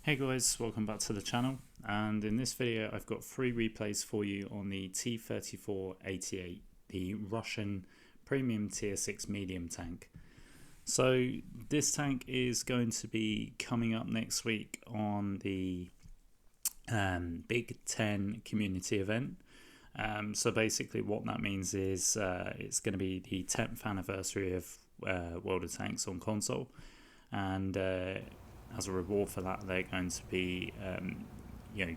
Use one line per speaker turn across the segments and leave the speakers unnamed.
Hey guys, welcome back to the channel, and in this video I've got 3 replays for you on the T-34-88, the Russian premium tier 6 medium tank. So this tank is going to be coming up next week on the Big 10 community event. So basically what that means is it's going to be the 10th anniversary of World of Tanks on console, and as a reward for that, they're going to be,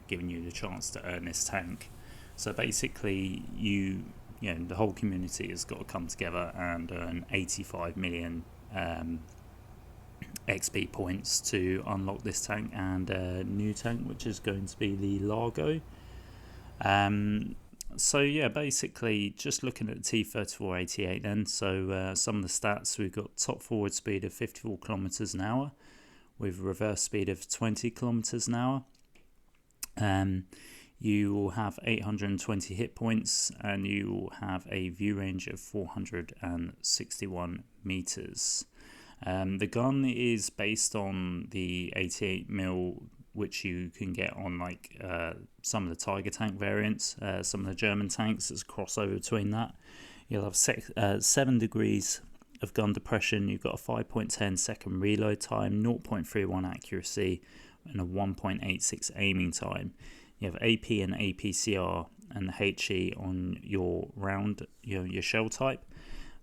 giving you the chance to earn this tank. So basically, the whole community has got to come together and earn 85 million XP points to unlock this tank and a new tank, which is going to be the Largo. So yeah, basically just looking at the T-34-88 then. So some of the stats: we've got top forward speed of 54 kilometers an hour. With reverse speed of 20 kilometers an hour. You will have 820 hit points, and you will have a view range of 461 meters. The gun is based on the 88mm, which you can get on some of the Tiger tank variants, some of the German tanks. There's a crossover between that. You'll have 7 degrees of gun depression. You've got a 5.10 second reload time, 0.31 accuracy, and a 1.86 aiming time. You have AP and APCR and the HE on your round, your shell type,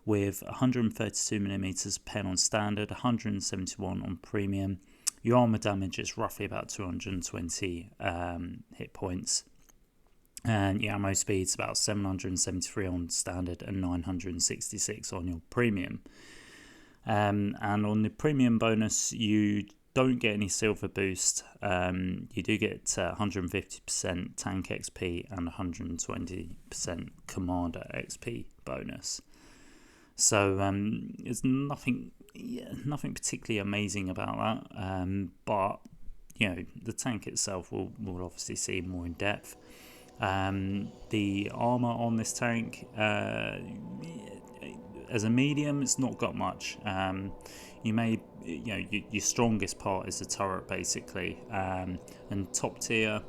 with 132mm pen on standard, 171 on premium. Your armor damage is roughly about 220 hit points. And your ammo speed's about 773 on standard and 966 on your premium. And on the premium bonus, you don't get any silver boost. You do get 150% tank XP and 120% commander XP bonus. So there's nothing particularly amazing about that. But the tank itself we'll obviously see more in depth. The armor on this tank, as a medium, it's not got much. Your strongest part is the turret basically, and top tier,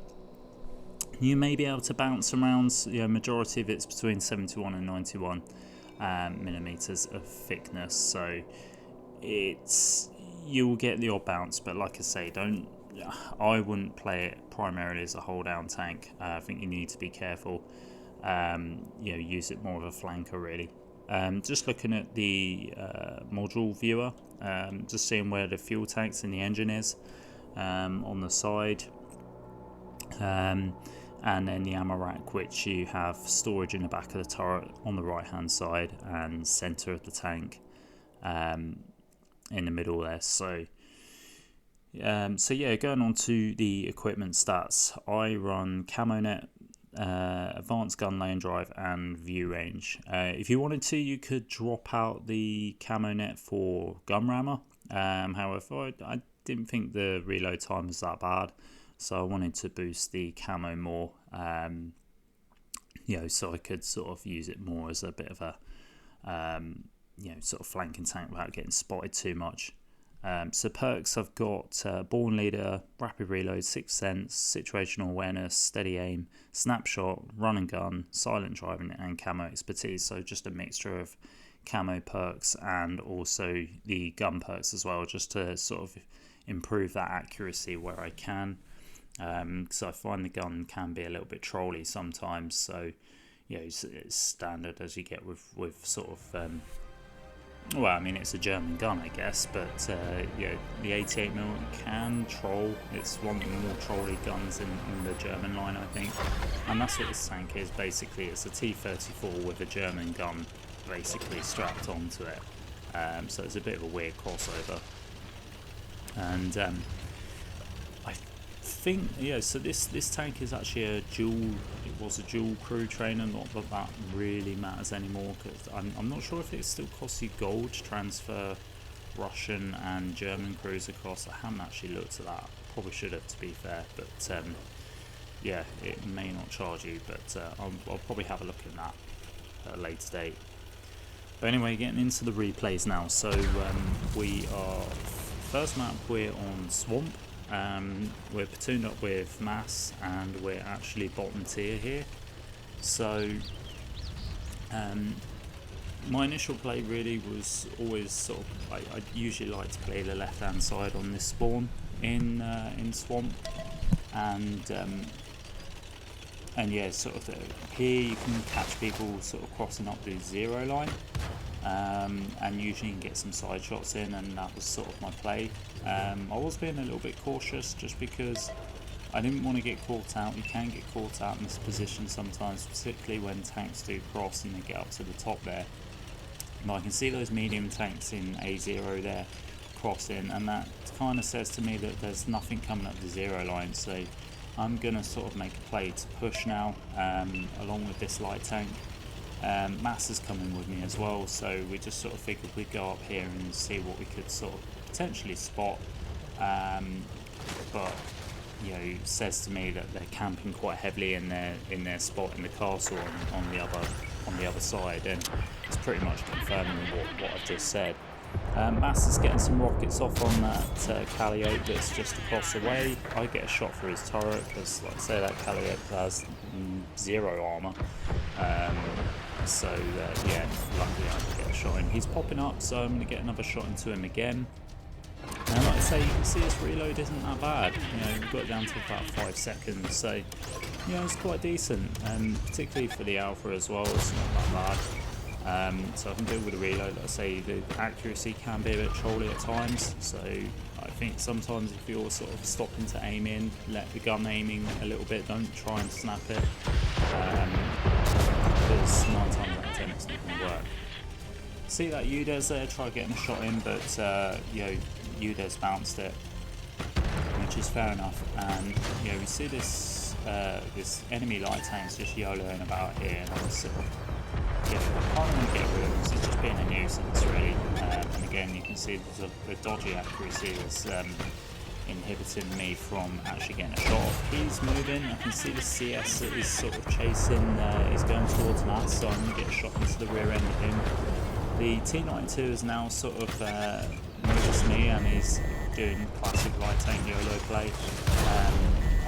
you may be able to bounce around. Majority of it's between 71 and 91 millimeters of thickness, so you'll get the odd bounce, but like I say, I wouldn't play it primarily as a hold down tank. I think you need to be careful. Use it more of a flanker really. Just looking at the module viewer, just seeing where the fuel tanks and the engine is on the side, and then the ammo rack, which you have storage in the back of the turret on the right hand side and center of the tank in the middle there. So going on to the equipment stats, I run camo net, advanced gun lane drive, and view range. If you wanted to, you could drop out the camo net for gun rammer. However, I didn't think the reload time was that bad, so I wanted to boost the camo more. So I could sort of use it more as a bit of a sort of flanking tank without getting spotted too much. So perks, I've got Born Leader, Rapid Reload, Sixth Sense, Situational Awareness, Steady Aim, Snapshot, Run and Gun, Silent Driving, and Camo Expertise. So just a mixture of camo perks and also the gun perks as well, just to sort of improve that accuracy where I can. Because I find the gun can be a little bit trolly sometimes. So it's standard as you get with sort of well, I mean, it's a German gun, I guess, but the 88mm can troll. It's one of the more trolly guns in the German line, I think, and that's what this tank is. Basically, it's a T-34 with a German gun basically strapped onto it. So it's a bit of a weird crossover, and I think so this tank is actually a dual. It was a dual crew trainer. Not that really matters anymore, because I'm not sure if it still costs you gold to transfer Russian and German crews across. I haven't actually looked at that. Probably should have, to be fair, but it may not charge you, but I'll probably have a look at that at a later date. But anyway, getting into the replays now. So we are first map, we're on Swamp. We're platooned up with mass, and we're actually bottom tier here. So my initial play really was always sort of, I usually like to play the left hand side on this spawn in swamp, and yeah, sort of here you can catch people sort of crossing up the 0 line, and usually you can get some side shots in, and that was sort of my play. I was being a little bit cautious just because I didn't want to get caught out. You can get caught out in this position sometimes, particularly when tanks do cross and they get up to the top there. But I can see those medium tanks in A0 there crossing, and that kind of says to me that there's nothing coming up the 0 line, so I'm going to sort of make a play to push now, along with this light tank. Mass is coming with me as well, so we just sort of figured we'd go up here and see what we could sort of potentially spot, but you know, it says to me that they're camping quite heavily in their spot in the castle on the other side, and it's pretty much confirming what I've just said. Mass is getting some rockets off on that Cali-8 that's just across the way. I get a shot for his turret because, like I say, that Cali-8 has 0 armour. So yeah, luckily I get a shot in. He's popping up, so I'm going to get another shot into him again. And like I say, you can see his reload isn't that bad. You know, we've got it down to about 5 seconds, so you know, it's quite decent, and particularly for the alpha as well, it's not that bad. So I can deal with the reload. Like I say, the accuracy can be a bit trolly at times, so I think sometimes if you're sort of stopping to aim in, let the gun aiming a little bit, don't try and snap it, because 9 times out of 10 it's not going to work. See that UDES there, try getting a shot in, but you know, UDES bounced it, which is fair enough. And you know, we see this this enemy light tanks just YOLOing about here, and I'm sort of, yeah, I can't really get rid of him, so it's just being a nuisance really. And again, you can see the dodgy accuracy is inhibiting me from actually getting a shot off. He's moving, I can see the CS that is sort of chasing, is going towards Mass, so I'm going to get a shot into the rear end of him. The T-92 is now sort of noticed me, and he's doing classic light tank YOLO play.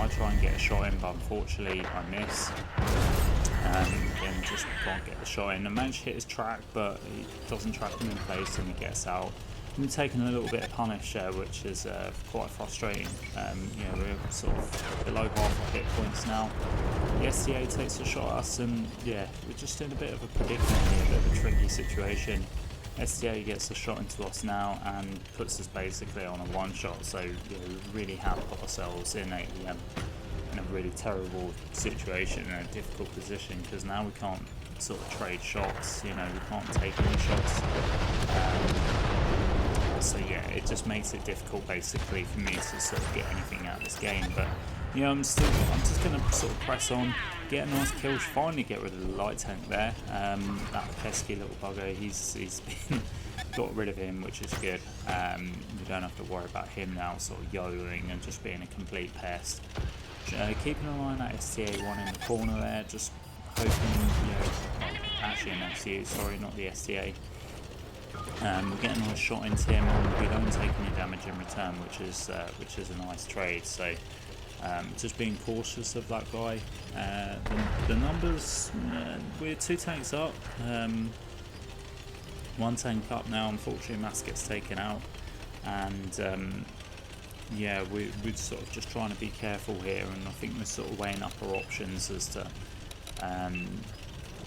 I try and get a shot in, but unfortunately I miss. Then just can't get the shot in. I managed to hit his track, but he doesn't track him in place and he gets out. I'm taking a little bit of punish there, which is quite frustrating. You know, we're sort of below half our hit points now. The STA takes a shot at us, and yeah, we're just in a bit of a predicament here, a bit of a tricky situation. STA gets a shot into us now and puts us basically on a one-shot, so you know, we really have put ourselves in a really terrible situation, in a difficult position, because now we can't sort of trade shots, you know, we can't take any shots. So yeah, it just makes it difficult basically for me to sort of get anything out of this game. But you know, I'm just going to sort of press on, get a nice kill, finally get rid of the light tank there. That pesky little bugger, he's been got rid of him, which is good. We don't have to worry about him now sort of YOLOing and just being a complete pest. Keeping an eye on that STA1 in the corner there, just hoping, you know, actually an FCU, sorry, not the STA. We get a nice shot into him, and we don't take any damage in return, which is a nice trade. So just being cautious of that guy. The numbers, we're 2 tanks up, 1 tank up now. Unfortunately, Mass gets taken out, and yeah, we're sort of just trying to be careful here, and I think we're sort of weighing up our options as to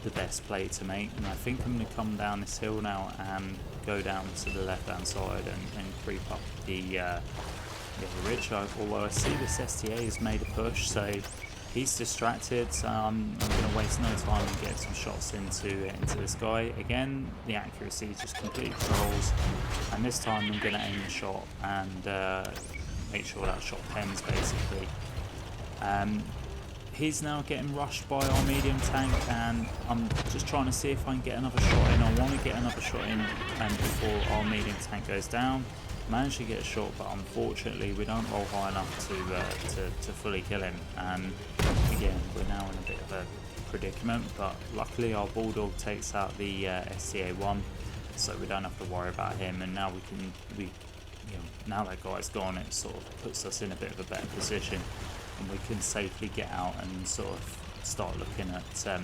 the best play to make. And I think I'm going to come down this hill now and go down to the left hand side and creep up the ridge. Although I see this STA has made a push, so he's distracted, so I'm going to waste no time and get some shots into this guy. Again, the accuracy just completely trolls, and this time I'm going to aim the shot and make sure that shot pens basically. He's now getting rushed by our medium tank, and I'm just trying to see if I can get another shot in. I want to get another shot in before our medium tank goes down. Managed to get a shot, but unfortunately we don't roll high enough to fully kill him, and again we're now in a bit of a predicament, but luckily our Bulldog takes out the SCA1, so we don't have to worry about him, and now we now that guy's gone, it sort of puts us in a bit of a better position, and we can safely get out and sort of start looking at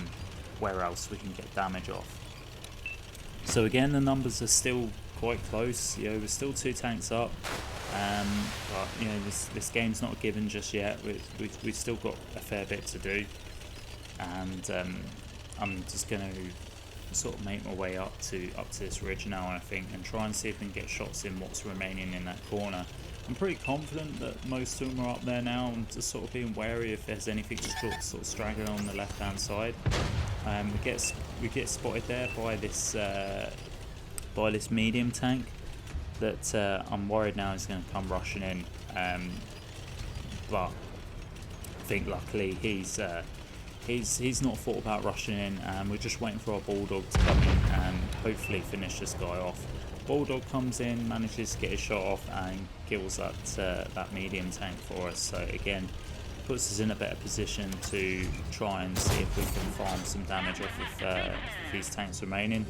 where else we can get damage off. So again, the numbers are still quite close. We're still 2 tanks up, but this game's not given just yet. We've still got a fair bit to do, and I'm just going to sort of make my way up to this ridge now, I think, and try and see if we can get shots in what's remaining in that corner. I'm pretty confident that most of them are up there now. I'm just sort of being wary if there's anything sort of straggling on the left hand side. We get spotted there by this medium tank that I'm worried now is going to come rushing in, but I think luckily he's not thought about rushing in, and we're just waiting for our bulldog to come in and hopefully finish this guy off. Bulldog comes in, manages to get his shot off and kills that medium tank for us. So again, puts us in a better position to try and see if we can farm some damage off of these tanks remaining.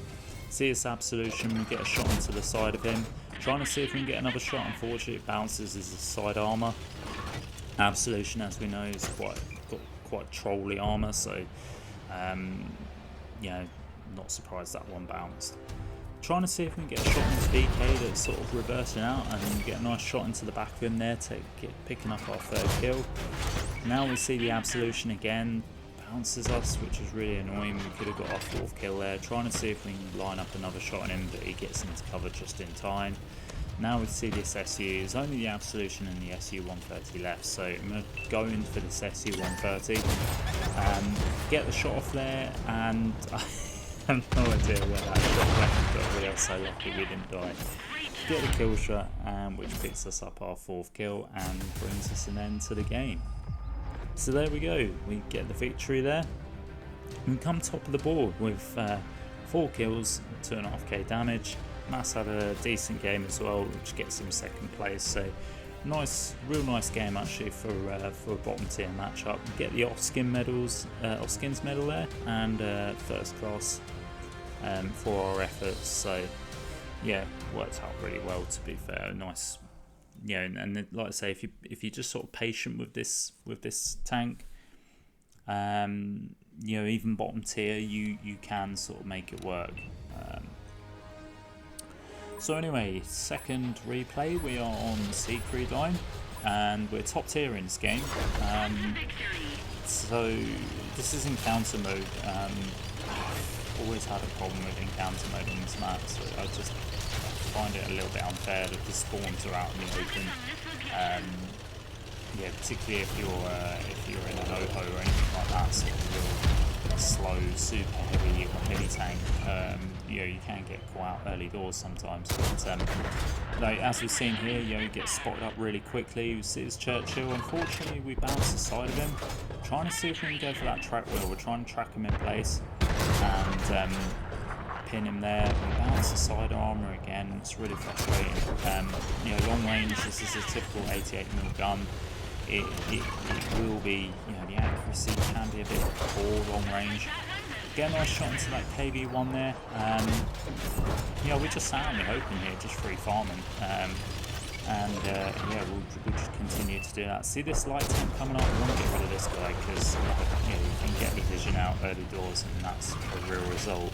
See this absolution, we get a shot into the side of him, trying to see if we can get another shot. Unfortunately, it bounces as a side armour. Absolution, as we know, is quite trolly armour, so not surprised that one bounced. Trying to see if we can get a shot into VK that's sort of reversing out and get a nice shot into the back of him there to picking up our 3rd kill. Now we see the absolution again, bounces us, which is really annoying. We could have got our 4th kill there. Trying to see if we can line up another shot on him, but he gets into cover just in time. Now we see this SU, there's only the absolution and the SU 130 left, so I'm going to go in for this SU 130, get the shot off there, and I have no idea where that shot went, but we are so lucky we didn't die. Get the kill shot, which picks us up our 4th kill and brings us an end to the game. So there we go, we get the victory there. We come top of the board with 4 kills, 2.5k damage. Mass had a decent game as well, which gets him 2nd place. So real nice game actually for a bottom tier matchup. We get the off-skins medal there, and 1st class for our efforts. So yeah, worked out really well, to be fair. Nice, and like I say, if you're just sort of patient with this tank, even bottom tier, you can sort of make it work. So anyway, 2nd replay, we are on Siegfried line, and we're top tier in this game. So this is encounter mode. I've always had a problem with encounter mode on this map, so I just find it a little bit unfair that the spawns are out in the open. Particularly if you're in an OHO or anything like that, sort of real slow, super heavy tank. You can get caught out early doors sometimes. But as we've seen here, he gets spotted up really quickly. We see his Churchill. Unfortunately, we bounce the side of him, trying to see if we can go for that track wheel. We're trying to track him in place and pin him there. We bounce the side armour again. It's really frustrating. Long range. This is a typical 88mm gun. It will be, the accuracy can be a bit poor long range. Get a nice shot into that KV1 there. We're just sat on the open here, just free farming. We'll just continue to do that. See this light tank coming up? We want to get rid of this guy because you can get the vision out early doors, and that's a real result.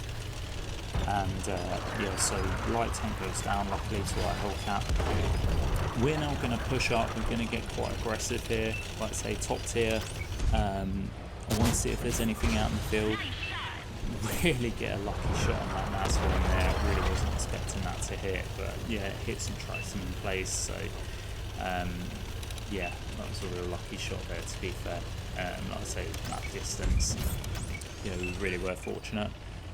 And so light tank goes down, luckily, to our Hellcat. We're now going to push up. We're going to get quite aggressive here, like say top tier. I want to see if there's anything out in the field. Really get a lucky shot on that NAS one there. I really wasn't expecting that to hit, but yeah, it hits and tracks him in place. So that was a real lucky shot there, to be fair. Like I say, that distance, we really were fortunate.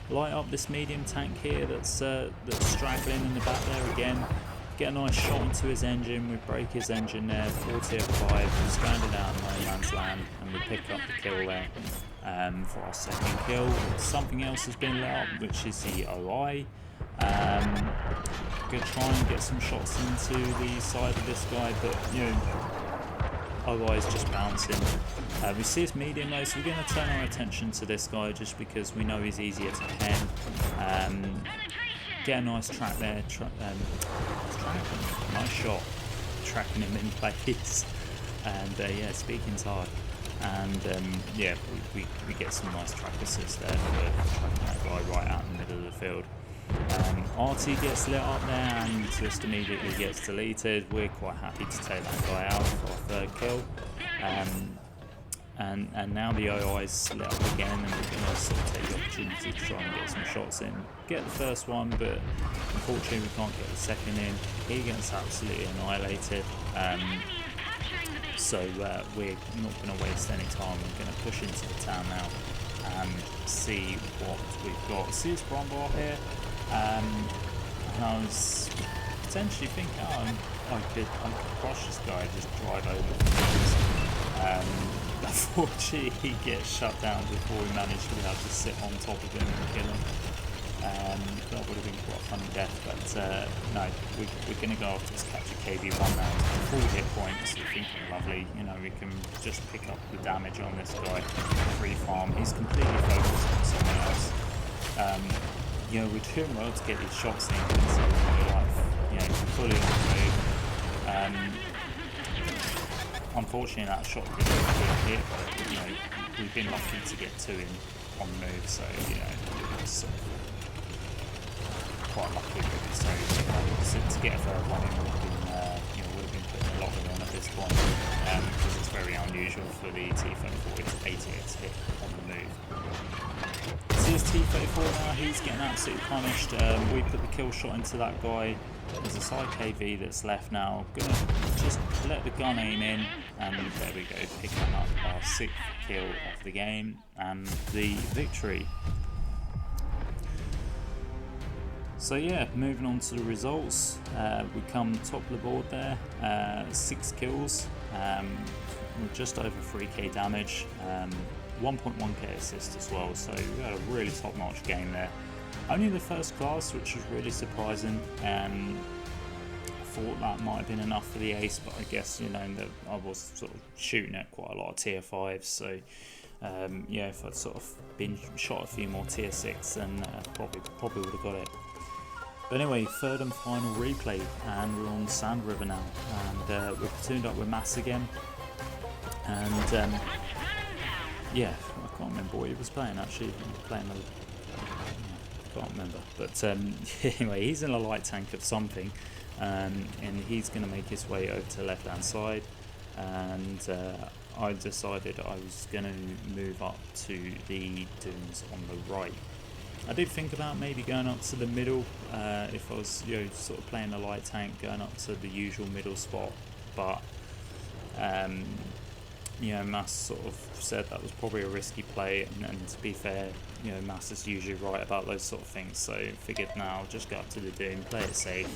Light up this medium tank here that's straggling in the back there again. Get a nice shot into his engine. We break his engine there. 4 tier 5, stranded out in no man's land, and we pick up the kill there for our 2nd kill. Something else has been lit up, which is the OI. Gonna try and get some shots into the side of this guy, but OI is just bouncing. We see his medium though, so we're going to turn our attention to this guy just because we know he's easier to pen. get a nice track there. Nice shot, tracking him in place. And yeah, speaking's hard. And yeah, we get some nice track assists there for tracking that guy right out in the middle of the field. RT gets lit up there and just immediately gets deleted. We're quite happy to take that guy out for our 3rd kill. And now the OI's lit up again, and we're going to sort of take the opportunity to try and get some shots in. Get the first one, but unfortunately we can't get the second in. He gets absolutely annihilated. So we're not going to waste any time. We're going to push into the town now and see what we've got. See this Brombar here. And I was potentially thinking, I could crush this guy, just drive over. Unfortunately, he gets shut down before we manage to be able to sit on top of him and kill him. That would have been quite a funny death, but no, we're going to go after this capture KB1 now. Full hit points, we're thinking lovely, you know, we can just pick up the damage on this guy, free farm. He's completely focused on someone else. You know, we're doing well to get these shots in, considering we're like, you know, fully on the move. Unfortunately, that shot didn't hit, but you know, we've been lucky to get 2 in on the move, so you know, it was sort of quite lucky. So to get a 3rd one in would have been, you know, would have been putting a lot of on at this point, because it's very unusual for the T-34-88 to hit on the move. See his T-34 now, he's getting absolutely punished. We put the kill shot into that guy. There's a side KV that's left now. Gonna just let the gun aim in, and there we go, picking up our 6th kill of the game and the victory. So yeah, moving on to the results. We come top of the board there, 6 kills, with just over 3k damage, 1.1k assist as well, so we had a really top-notch game there. Only the 1st class, which was really surprising. I thought that might have been enough for the ace, but I guess, you know, that I was sort of shooting at quite a lot of tier 5s, so yeah, if I'd sort of been shot a few more tier 6, then probably would have got it. But anyway, 3rd and final replay, and we're on Sand River now, and we've tuned up with Mass again, and yeah, I can't remember what he was playing actually. He was playing can't remember, but anyway, he's in a light tank of something, and he's going to make his way over to the left hand side, and I decided I was going to move up to the dunes on the right. I did think about maybe going up to the middle, if I was, you know, sort of playing a light tank, going up to the usual middle spot, but you know, Mass sort of said that was probably a risky play, and to be fair, you know, Mass is usually right about those sort of things, so figured now I'll just go up to the dune, play it safe,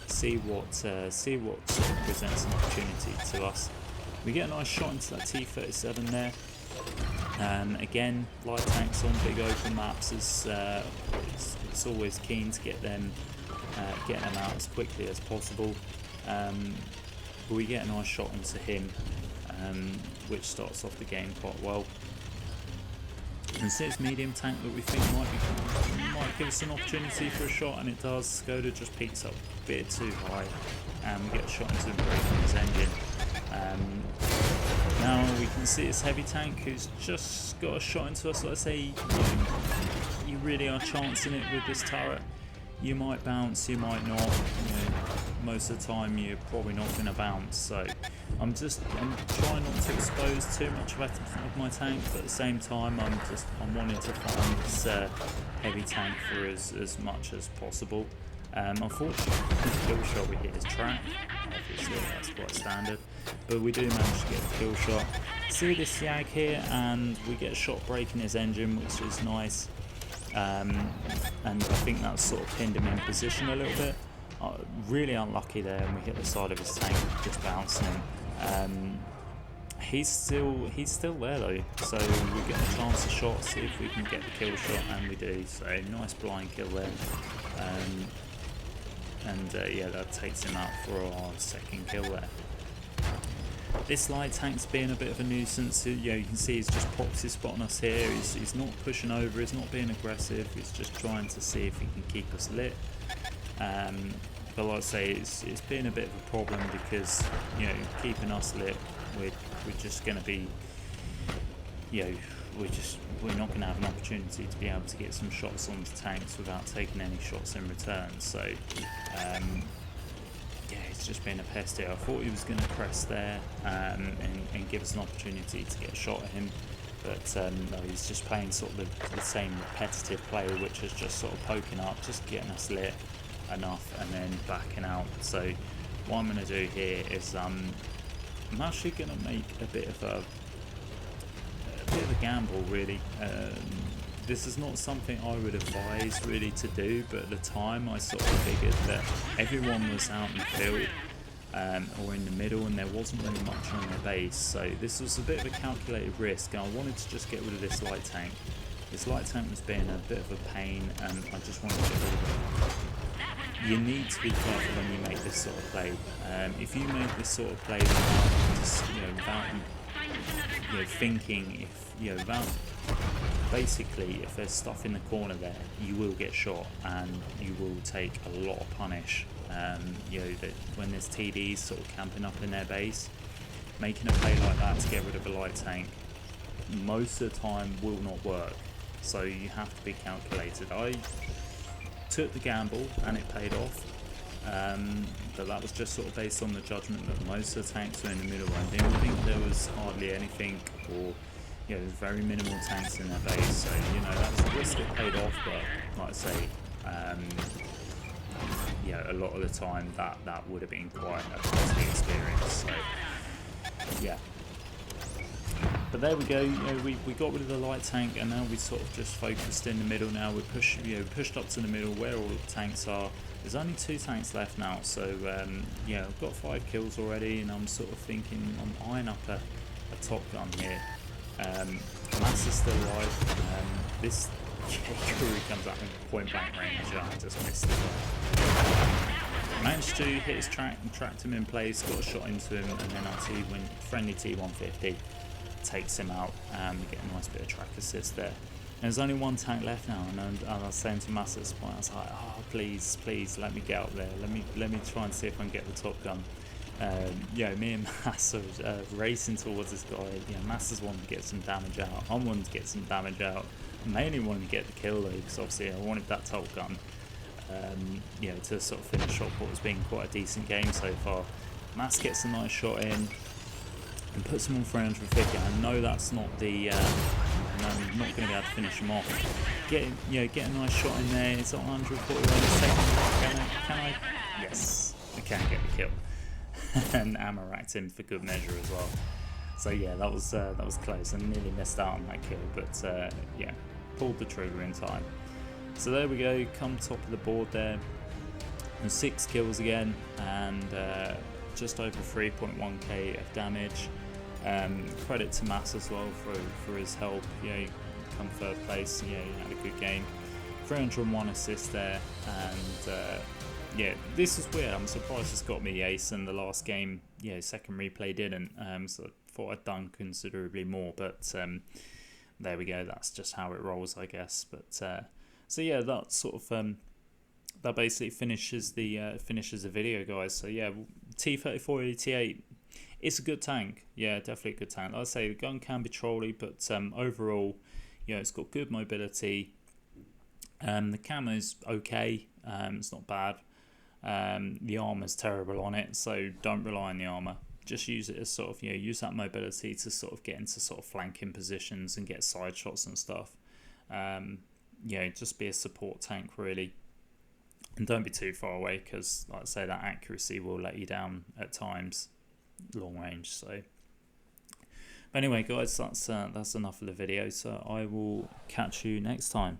see what sort of presents an opportunity to us. We get a nice shot into that T-37 there. Again, light tanks on big open maps is it's always keen to get them out as quickly as possible. But we get a nice shot into him, which starts off the game quite well. And see this medium tank that we think might give us an opportunity for a shot, and it does. Skoda just peaks up a bit too high, and we get a shot into him breaking his engine. Now we can see this heavy tank who's just got a shot into us. Like I say, you really are chancing it with this turret. You might bounce, you might not. You know, most of the time you're probably not going to bounce. So I'm trying not to expose too much of my tank, but at the same time I'm wanting to find this heavy tank for as much as possible. Unfortunately, the kill shot we hit is track. Obviously, that's quite standard, but we do manage to get the kill shot. See this Jag here, and we get a shot breaking his engine, which is nice. And I think that's sort of pinned him in position a little bit. Really unlucky there, and we hit the side of his tank, just bouncing him. He's still there though, so we get a chance to shot, see if we can get the kill shot, and we do. So nice blind kill there. Yeah, that takes him out for our second kill there. This light tank's being a bit of a nuisance. You know, you can see he's just proxy spotting us here. He's not pushing over, he's not being aggressive, he's just trying to see if he can keep us lit. But like I say, it's been a bit of a problem because, you know, keeping us lit, we're just going to be, you know, we're not going to have an opportunity to be able to get some shots onto tanks without taking any shots in return. So yeah, it's just been a pest here. I thought he was going to press there and give us an opportunity to get a shot at him, but no, he's just playing sort of the same repetitive play, which is just sort of poking up, just getting us lit enough and then backing out. So what I'm going to do here is I'm actually going to make a bit of a gamble, really. This is not something I would advise really to do, but at the time I sort of figured that everyone was out in the field or in the middle, and there wasn't really much on their base, so this was a bit of a calculated risk, and I wanted to just get rid of this light tank. This light tank was being a bit of a pain, and I just wanted to get rid of it. You need to be careful when you make this sort of play. If you make this sort of play without thinking, basically, if there's stuff in the corner there, you will get shot and you will take a lot of punish. That when there's TDs sort of camping up in their base, making a play like that to get rid of a light tank most of the time will not work. So you have to be calculated. I took the gamble and it paid off. But that was just sort of based on the judgment that most of the tanks were in the middle. I didn't think there was hardly anything, or there's very minimal tanks in their base. So that was a risk that paid off. But like I say, a lot of the time that would have been quite a costly experience. So yeah. But there we go. We got rid of the light tank, and now we sort of just focused in the middle. Now we're pushed up to the middle where all the tanks are. There's only 2 tanks left now, so I've got 5 kills already, and I'm sort of thinking I'm eyeing up a top gun here. Mass is still alive. This Kuru comes out in point blank range, and I just missed it. Managed to hit his track and tracked him in place, got a shot into him, and then our friendly T-150 takes him out, and we get a nice bit of track assist there. There's only 1 tank left now, and I was saying to Mass at this point, I was like, oh, please let me get up there, let me try and see if I can get the top gun. Me and Mass are racing towards this guy. Mass is wanting to get some damage out, I'm wanting to get some damage out. I mainly wanted to get the kill though, because obviously I wanted that top gun to sort of finish off what has been quite a decent game so far. Mass gets a nice shot in and puts him on 350. I know that's not the I'm not going to be able to finish him off. Get a nice shot in there. It's on 141. Can I? Yes, I can get the kill. And Armour racked him for good measure as well. So yeah, that was close. I nearly missed out on that kill, but pulled the trigger in time. So there we go. Come top of the board there. And 6 kills again, and just over 3.1k of damage. Credit to Mass as well for his help. Come 3rd place. He had a good game. 301 assists there, and this is weird. I'm surprised it's got me the ace in the last game. Second replay didn't. So I thought I'd done considerably more, but there we go. That's just how it rolls, I guess. But so yeah, that sort of that basically finishes the video, guys. So yeah, T-34-88. It's a good tank, definitely a good tank. Like I say, the gun can be trolly, but overall, it's got good mobility. The camo's okay, it's not bad. The armor's terrible on it, so don't rely on the armor. Just use it as sort of, use that mobility to sort of get into sort of flanking positions and get side shots and stuff. Just be a support tank really. And don't be too far away, because like I say, that accuracy will let you down at times. Long range. So but anyway, guys, that's enough of the video, so I will catch you next time.